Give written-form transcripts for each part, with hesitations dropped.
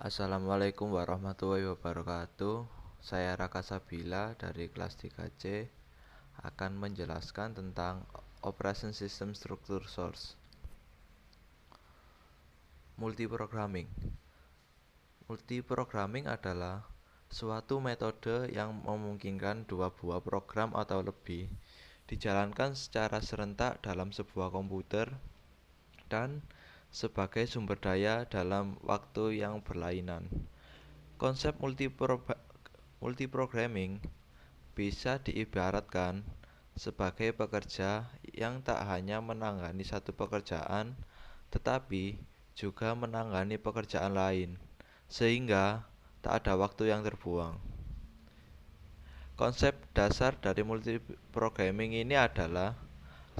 Assalamualaikum warahmatullahi wabarakatuh. Saya Raka Sabila dari kelas 3C akan menjelaskan tentang Operation System Structure Source. Multiprogramming. Multiprogramming adalah suatu metode yang memungkinkan dua buah program atau lebih dijalankan secara serentak dalam sebuah komputer dan sebagai sumber daya dalam waktu yang berlainan. Konsep multiprogramming bisa diibaratkan sebagai pekerja yang tak hanya menangani satu pekerjaan, tetapi juga menangani pekerjaan lain, sehingga tak ada waktu yang terbuang. Konsep dasar dari multiprogramming ini adalah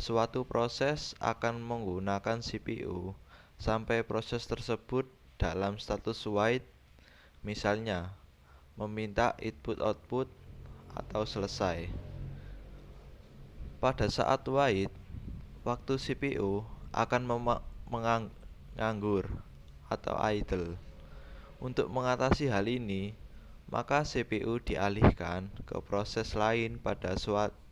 suatu proses akan menggunakan CPU sampai proses tersebut dalam status wait, misalnya meminta input-output atau selesai. Pada saat wait, waktu CPU akan menganggur atau idle. Untuk mengatasi hal ini, maka CPU dialihkan ke proses lain pada suatu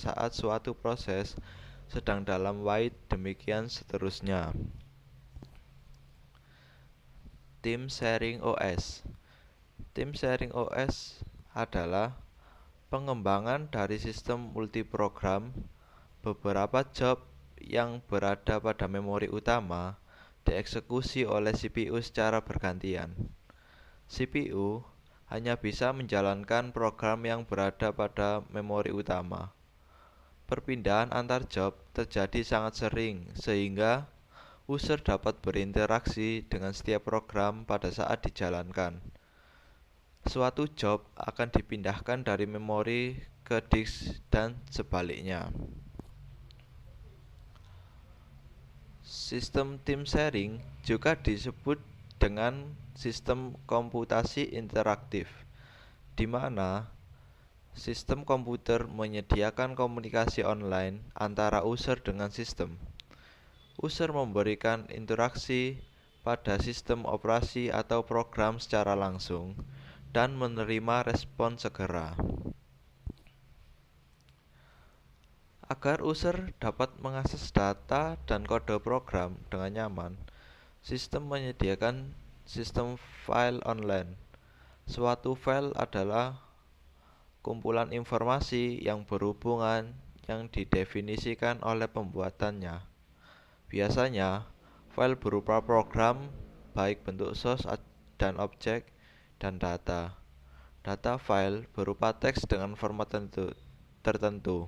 saat suatu proses sedang dalam wait, demikian seterusnya. Team Sharing OS. Team Sharing OS adalah pengembangan dari sistem multiprogram. Beberapa job yang berada pada memori utama dieksekusi oleh CPU secara bergantian. CPU hanya bisa menjalankan program yang berada pada memori utama. Perpindahan antar job terjadi sangat sering, sehingga user dapat berinteraksi dengan setiap program pada saat dijalankan. Suatu job akan dipindahkan dari memori ke disk dan sebaliknya. Sistem team sharing juga disebut dengan sistem komputasi interaktif, di mana sistem komputer menyediakan komunikasi online antara user dengan sistem. User memberikan interaksi pada sistem operasi atau program secara langsung dan menerima respon segera. Agar user dapat mengakses data dan kode program dengan nyaman, sistem menyediakan sistem file online. Suatu file adalah kumpulan informasi yang berhubungan yang didefinisikan oleh pembuatannya. Biasanya, file berupa program, baik bentuk source dan objek, dan data. Data file berupa teks dengan format tertentu.